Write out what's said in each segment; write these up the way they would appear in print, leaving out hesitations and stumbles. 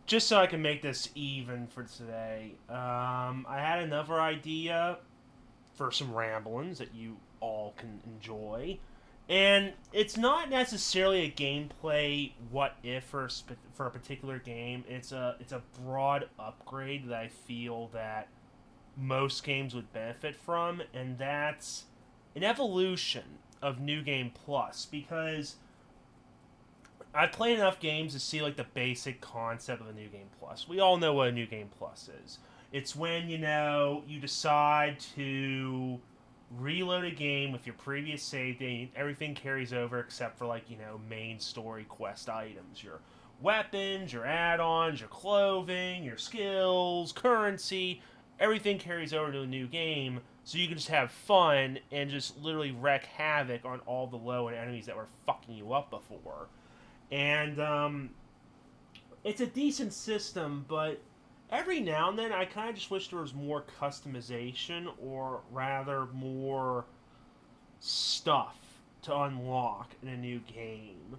just so I can make this even for today, I had another idea for some ramblings that you all can enjoy. And it's not necessarily a gameplay what if for a particular game. It's a broad upgrade that I feel that most games would benefit from, and that's an evolution of New Game Plus because I've played enough games to see like the basic concept of a New Game Plus. We all know what a New Game Plus is. It's when you decide to reload a game with your previous save date. Everything carries over except for main story quest items, your weapons, your add-ons, your clothing, your skills, currency. Everything carries over to a new game, so you can just have fun and just literally wreak havoc on all the low end enemies that were fucking you up before. And it's a decent system, but every now and then I kind of just wish there was more customization, or rather more stuff to unlock in a new game.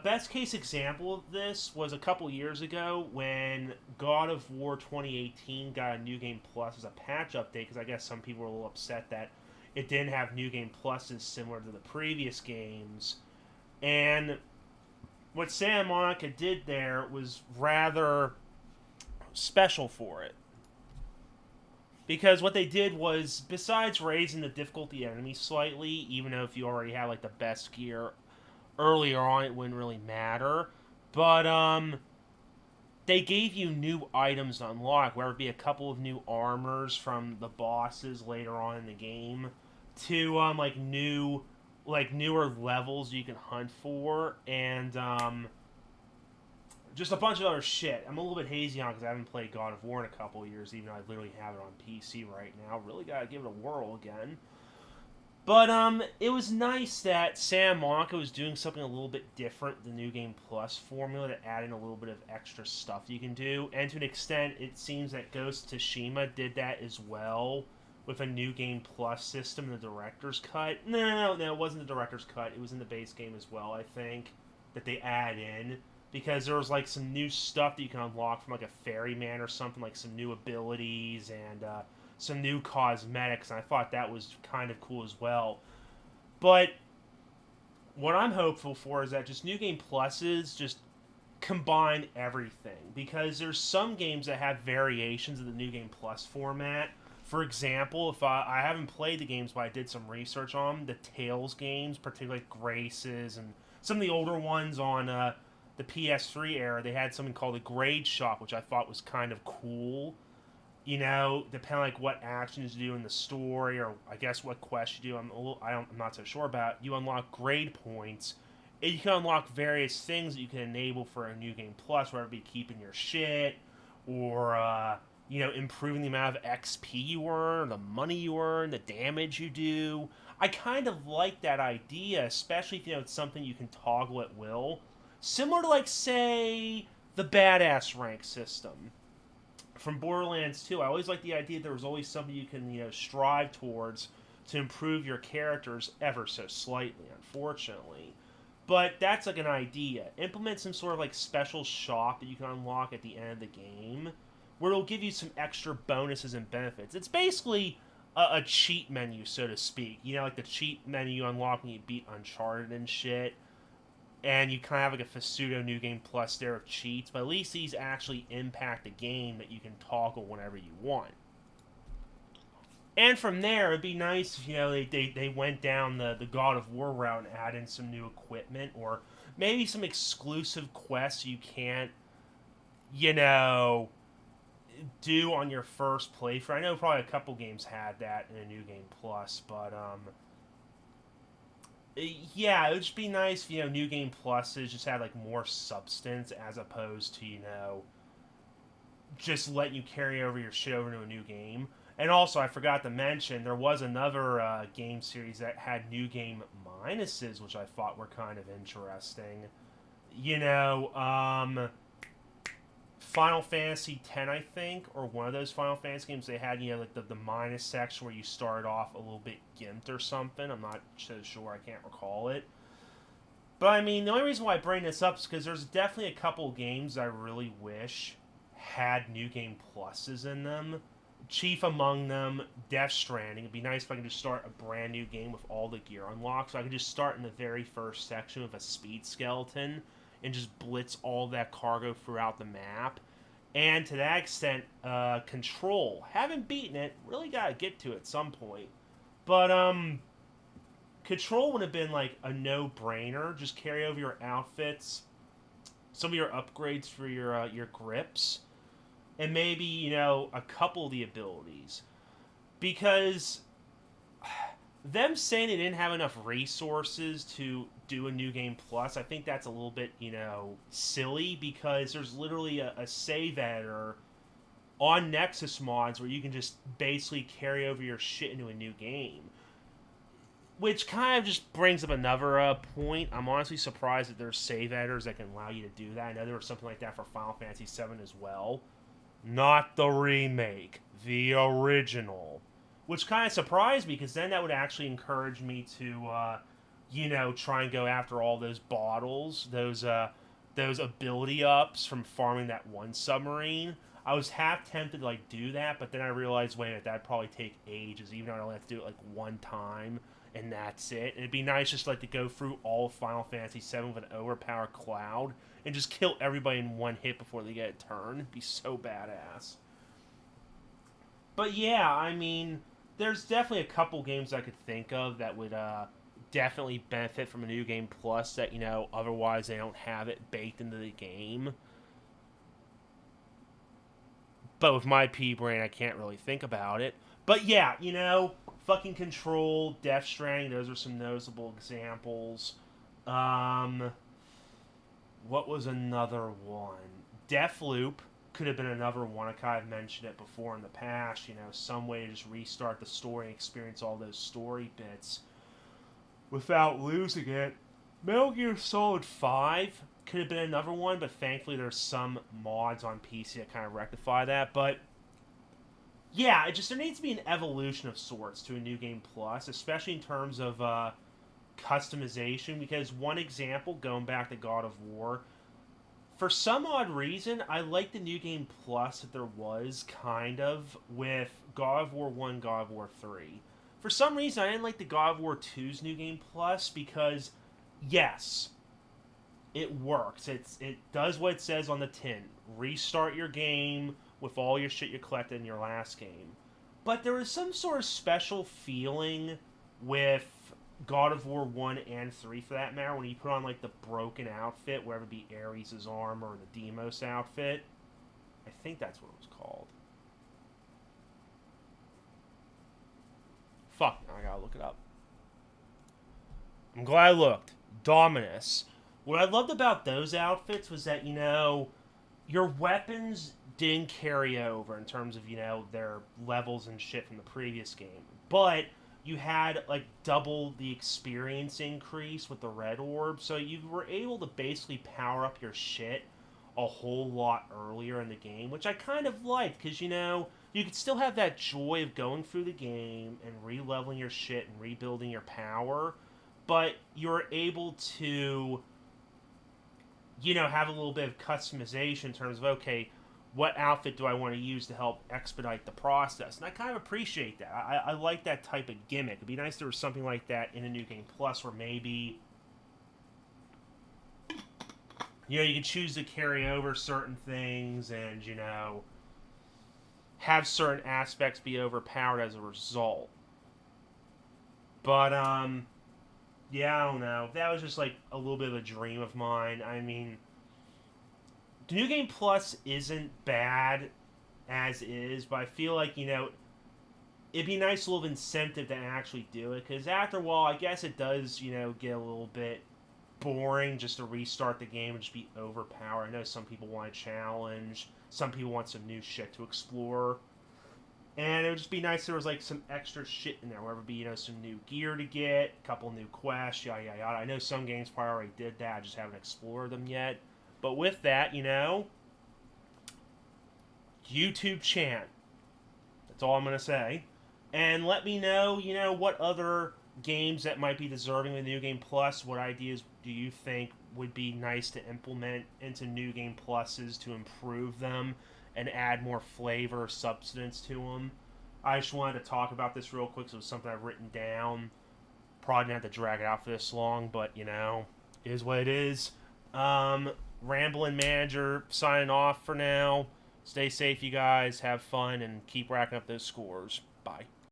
Best case example of this was a couple years ago when God of War 2018 got a New Game Plus as a patch update, because I guess some people were a little upset that it didn't have New Game Pluses similar to the previous games. And what Santa Monica did there was rather special for it. Because what they did was, besides raising the difficulty enemies slightly, even though if you already had like the best gear earlier on, it wouldn't really matter. But they gave you new items to unlock, whether it be a couple of new armors from the bosses later on in the game, to newer levels you can hunt for, and just a bunch of other shit. I'm a little bit hazy on because I haven't played God of War in a couple of years, even though I literally have it on PC right now. Really gotta give it a whirl again. But it was nice that Santa Monica was doing something a little bit different, the New Game Plus formula, to add in a little bit of extra stuff you can do. And to an extent, it seems that Ghost of Tsushima did that as well with a New Game Plus system in the Director's Cut. No, it wasn't the Director's Cut. It was in the base game as well, I think, that they add in. Because there was like some new stuff that you can unlock from like a ferryman or something, like some new abilities and some new cosmetics, and I thought that was kind of cool as well. But what I'm hopeful for is that just New Game Pluses just combine everything, because there's some games that have variations of the New Game Plus format. For example, if I haven't played the games, but I did some research on them, the Tales games, particularly like Graces and some of the older ones on the PS3 era, they had something called a grade shop, which I thought was kind of cool. Depending on like what actions you do in the story, or I guess what quest you do. I'm not so sure about. You unlock grade points, and you can unlock various things that you can enable for a New Game Plus, whether it be keeping your shit, or improving the amount of XP you earn, the money you earn, the damage you do. I kind of like that idea, especially if it's something you can toggle at will, similar to like say the badass rank system from Borderlands 2. I always liked the idea that there was always something you can, strive towards to improve your characters ever so slightly, unfortunately. But that's like an idea. Implement some sort of like special shop that you can unlock at the end of the game, where it'll give you some extra bonuses and benefits. It's basically a cheat menu, so to speak. Like the cheat menu you unlock when you beat Uncharted and shit, and you kind of have like a pseudo New Game Plus there of cheats, but at least these actually impact the game that you can toggle whenever you want. And from there, it'd be nice if they went down the God of War route and add in some new equipment, or maybe some exclusive quests you can't you know do on your first playthrough. I know probably a couple games had that in a New Game Plus, but yeah, it would just be nice if New Game Pluses just had like more substance, as opposed to just letting you carry over your shit over to a new game. And also, I forgot to mention there was another game series that had New Game Minuses, which I thought were kind of interesting. You know, Final Fantasy X, I think, or one of those Final Fantasy games, they had like the minus section where you start off a little bit gimped or something. I'm not so sure. I can't recall it. But I mean, the only reason why I bring this up is because there's definitely a couple games I really wish had New Game Pluses in them. Chief among them, Death Stranding. It'd be nice if I could just start a brand new game with all the gear unlocked. So I could just start in the very first section with a speed skeleton and just blitz all that cargo throughout the map. And to that extent, Control. Haven't beaten it. Really gotta get to it at some point. But Control would have been like a no-brainer. Just carry over your outfits, some of your upgrades for your grips, and maybe a couple of the abilities, because them saying they didn't have enough resources to do a new game plus, I think that's a little bit silly, because there's literally a save editor on Nexus mods where you can just basically carry over your shit into a new game. Which kind of just brings up another point. I'm honestly surprised that there's save editors that can allow you to do that. I know there was something like that for Final Fantasy VII as well. Not the remake, the original. Which kind of surprised me, because then that would actually encourage me to, try and go after all those bottles, those ability ups from farming that one submarine. I was half tempted to do that, but then I realized, wait a minute, that'd probably take ages, even though I only have to do it one time, and that's it. And it'd be nice just to go through all of Final Fantasy VII with an overpowered Cloud and just kill everybody in one hit before they get a turn. It'd be so badass. But yeah, I mean, there's definitely a couple games I could think of that would definitely benefit from a new game plus that, otherwise they don't have it baked into the game. But with my pea brain, I can't really think about it. But yeah, fucking Control, Death Stranding, those are some noticeable examples. What was another one? Deathloop could have been another one. I kind of mentioned it before in the past. Some way to just restart the story and experience all those story bits without losing it. Metal Gear Solid 5 could have been another one, but thankfully there's some mods on PC that kind of rectify that. But yeah, there needs to be an evolution of sorts to a new game plus, especially in terms of customization. Because one example, going back to God of War, for some odd reason, I like the new game plus that there was kind of with God of War 1, God of War 3. For some reason, I didn't like the God of War 2's new game plus, because yes, it works. It does what it says on the tin. Restart your game with all your shit you collected in your last game. But there was some sort of special feeling with God of War 1 and 3, for that matter, when you put on the broken outfit, whether it be Ares' armor or the Deimos outfit. I think that's what it was called. Fuck, now I gotta look it up. I'm glad I looked. Dominus. What I loved about those outfits was that, your weapons didn't carry over in terms of, their levels and shit from the previous game. But you had, double the experience increase with the red orb, so you were able to basically power up your shit a whole lot earlier in the game, which I kind of liked, because, you could still have that joy of going through the game and re-leveling your shit and rebuilding your power, but you're able to, have a little bit of customization in terms of, okay, what outfit do I want to use to help expedite the process? And I kind of appreciate that. I like that type of gimmick. It'd be nice if there was something like that in a new game plus, where maybe you could choose to carry over certain things and have certain aspects be overpowered as a result. But yeah, I don't know. That was just a little bit of a dream of mine. I mean, the New Game Plus isn't bad as is, but I feel like, it'd be a nice little incentive to actually do it, because after a while, I guess it does, get a little bit boring just to restart the game and just be overpowered. I know some people want a challenge, some people want some new shit to explore, and it would just be nice if there was some extra shit in there, whether it be, some new gear to get, a couple new quests, yada yada yada. I know some games probably already did that, I just haven't explored them yet. But with that, YouTube chant. That's all I'm going to say. And let me know, what other games that might be deserving of New Game Plus, what ideas do you think would be nice to implement into New Game Pluses to improve them and add more flavor, substance to them? I just wanted to talk about this real quick. So it was something I've written down. Probably didn't have to drag it out for this long, but it is what it is. Rambling Manager signing off for now. Stay safe, you guys. Have fun and keep racking up those scores. Bye.